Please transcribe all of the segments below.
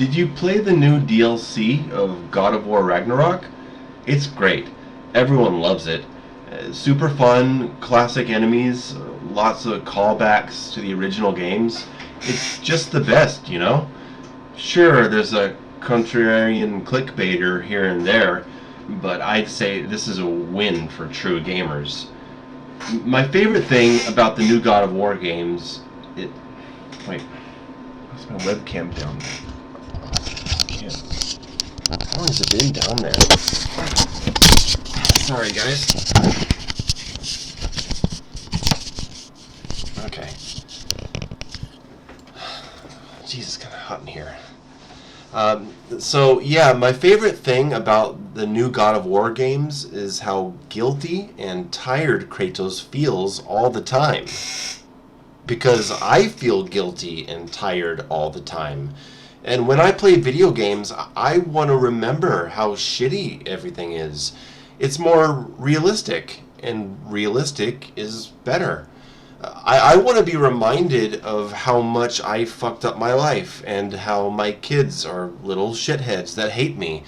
Did you play the new DLC of God of War Ragnarok? It's great. Everyone loves it. Super fun, classic enemies, lots of callbacks to the original games. It's just the best, you know? Sure, there's a contrarian clickbaiter here and there, but I'd say this is a win for true gamers. My favorite thing about the new God of War games, wait, what's my webcam down there? How long has it been down there? Sorry, guys. Okay. Jeez, it's kind of hot in here. So yeah, my favorite thing about the new God of War games is how guilty and tired Kratos feels all the time. Because I feel guilty and tired all the time. And when I play video games, I want to remember how shitty everything is. It's more realistic, and realistic is better. I want to be reminded of how much I fucked up my life and how my kids are little shitheads that hate me.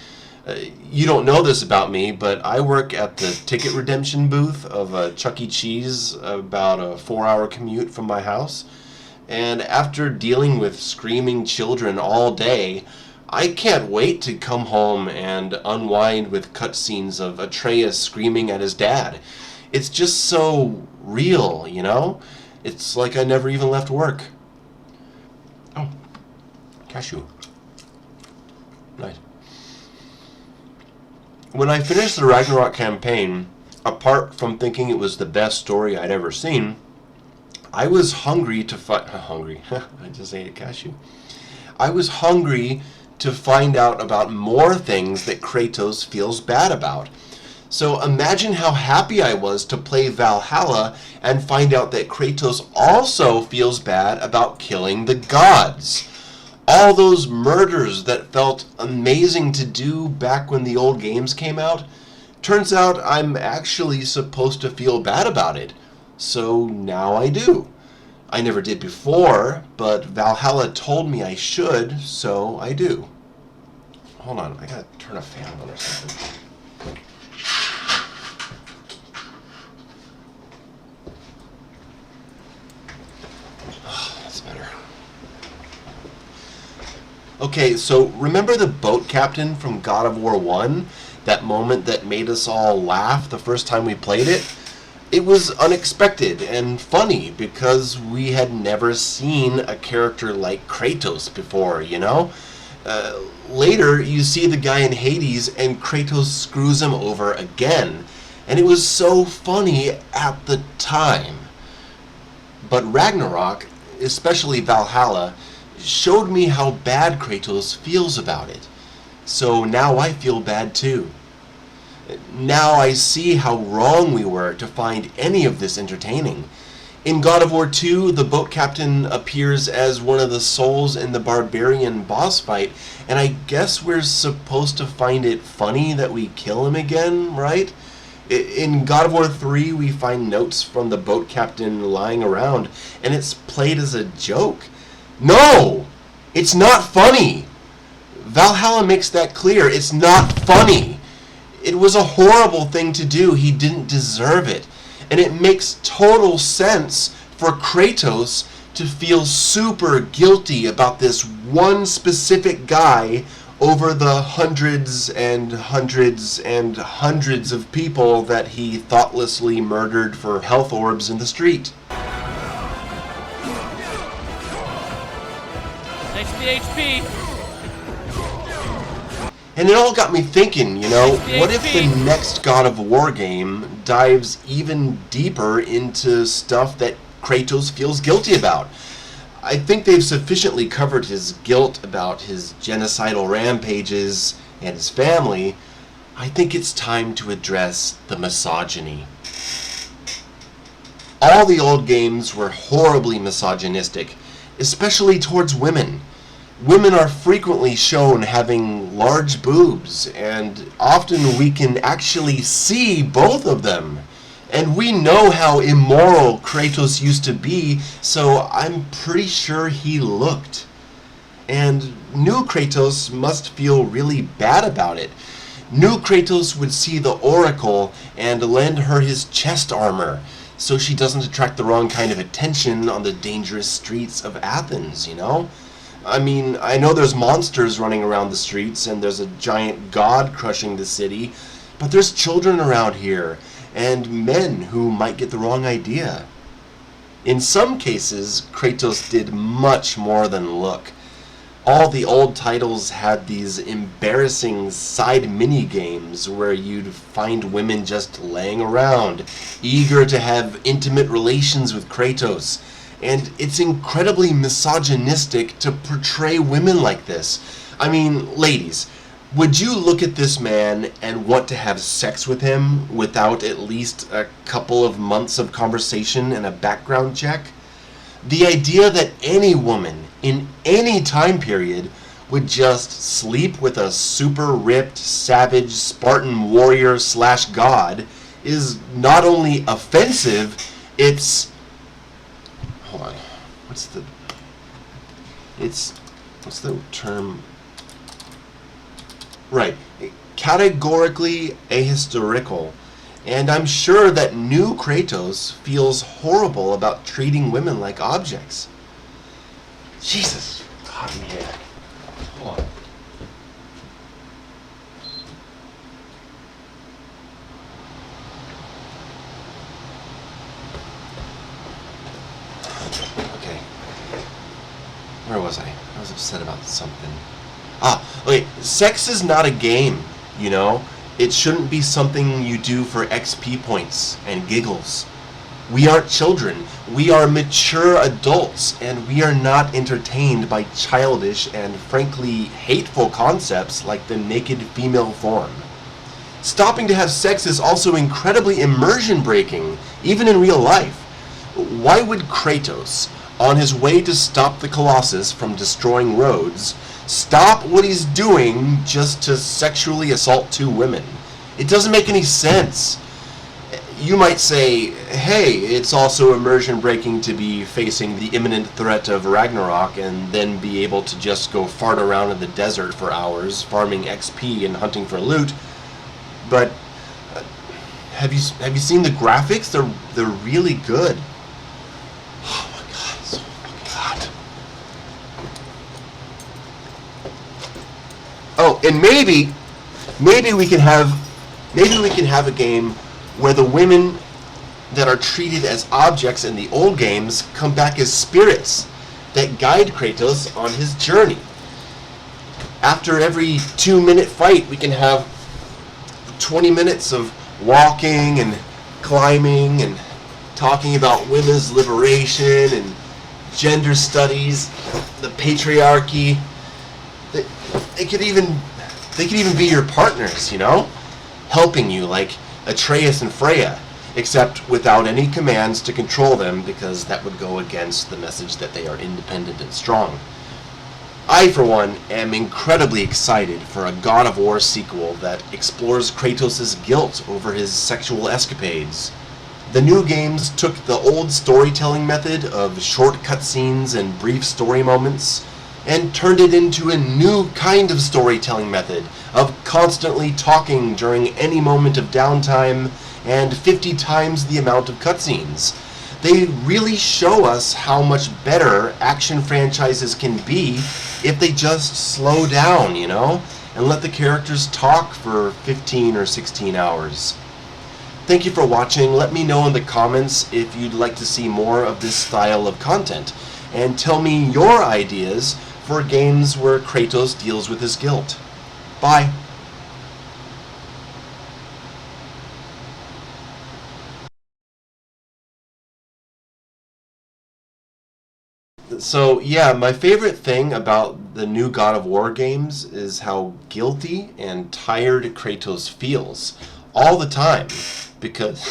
You don't know this about me, but I work at the ticket redemption booth of a Chuck E. Cheese, about a 4-hour commute from my house. And after dealing with screaming children all day, I can't wait to come home and unwind with cutscenes of Atreus screaming at his dad. It's just so real, you know? It's like I never even left work. Oh, cashew. Nice. When I finished the Ragnarok campaign, apart from thinking it was the best story I'd ever seen, I was hungry to I just ate a cashew. I was hungry to find out about more things that Kratos feels bad about. So imagine how happy I was to play Valhalla and find out that Kratos also feels bad about killing the gods. All those murders that felt amazing to do back when the old games came out, turns out I'm actually supposed to feel bad about it. So now I do. I never did before, but Valhalla told me I should, so I do. Hold on, I gotta turn a fan on or something. That's better. Okay, so remember the boat captain from God of War 1? That moment that made us all laugh the first time we played it? It was unexpected and funny because we had never seen a character like Kratos before, you know? Later, you see the guy in Hades and Kratos screws him over again. And it was so funny at the time. But Ragnarok, especially Valhalla, showed me how bad Kratos feels about it. So now I feel bad too. Now I see how wrong we were to find any of this entertaining. In God of War 2, the boat captain appears as one of the souls in the barbarian boss fight, and I guess we're supposed to find it funny that we kill him again, right? In God of War 3, we find notes from the boat captain lying around, and it's played as a joke. No! It's not funny! Valhalla makes that clear. It's not funny. It was a horrible thing to do. He didn't deserve it. And it makes total sense for Kratos to feel super guilty about this one specific guy over the hundreds and hundreds and hundreds of people that he thoughtlessly murdered for health orbs in the street. Thanks for the HP. And it all got me thinking, you know, what if the next God of War game dives even deeper into stuff that Kratos feels guilty about? I think they've sufficiently covered his guilt about his genocidal rampages and his family. I think it's time to address the misogyny. All the old games were horribly misogynistic, especially towards women. Women are frequently shown having large boobs, and often we can actually see both of them. And we know how immoral Kratos used to be, so I'm pretty sure he looked. And new Kratos must feel really bad about it. New Kratos would see the Oracle and lend her his chest armor so she doesn't attract the wrong kind of attention on the dangerous streets of Athens, you know? I mean, I know there's monsters running around the streets and there's a giant god crushing the city, but there's children around here and men who might get the wrong idea. In some cases, Kratos did much more than look. All the old titles had these embarrassing side mini-games where you'd find women just laying around, eager to have intimate relations with Kratos. And it's incredibly misogynistic to portray women like this. I mean, ladies, would you look at this man and want to have sex with him without at least a couple of months of conversation and a background check? The idea that any woman in any time period would just sleep with a super ripped, savage Spartan warrior / god is not only offensive, it's... Hold on. What's the term? Right. Categorically ahistorical. And I'm sure that new Kratos feels horrible about treating women like objects. Jesus. God, man. Hold on. Okay. Where was I? I was upset about something. Okay. Sex is not a game, you know? It shouldn't be something you do for XP points and giggles. We aren't children. We are mature adults, and we are not entertained by childish and frankly hateful concepts like the naked female form. Stopping to have sex is also incredibly immersion breaking, even in real life. Why would Kratos, on his way to stop the Colossus from destroying Rhodes, stop what he's doing just to sexually assault 2 women? It doesn't make any sense. You might say, hey, it's also immersion breaking to be facing the imminent threat of Ragnarok and then be able to just go fart around in the desert for hours, farming XP and hunting for loot. But have you seen the graphics? They're really good. Oh my god, it's so fucking hot. Oh, and maybe we can have a game where the women that are treated as objects in the old games come back as spirits that guide Kratos on his journey. After every 2-minute fight, we can have 20 minutes of walking and climbing and talking about women's liberation and gender studies, the patriarchy. They could even be your partners, you know? Helping you like Atreus and Freya, except without any commands to control them because that would go against the message that they are independent and strong. I, for one, am incredibly excited for a God of War sequel that explores Kratos' guilt over his sexual escapades. The new games took the old storytelling method of short cutscenes and brief story moments and turned it into a new kind of storytelling method of constantly talking during any moment of downtime and 50 times the amount of cutscenes. They really show us how much better action franchises can be if they just slow down, you know, and let the characters talk for 15 or 16 hours. Thank you for watching. Let me know in the comments if you'd like to see more of this style of content, and tell me your ideas for games where Kratos deals with his guilt. Bye. So yeah, my favorite thing about the new God of War games is how guilty and tired Kratos feels all the time, because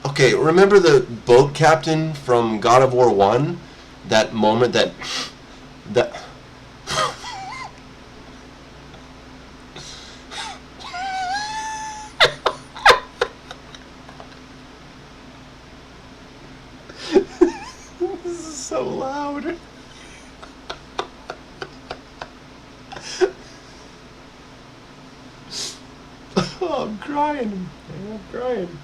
okay, remember the boat captain from God of War 1? That moment that so loud. Oh, I'm crying. I'm crying.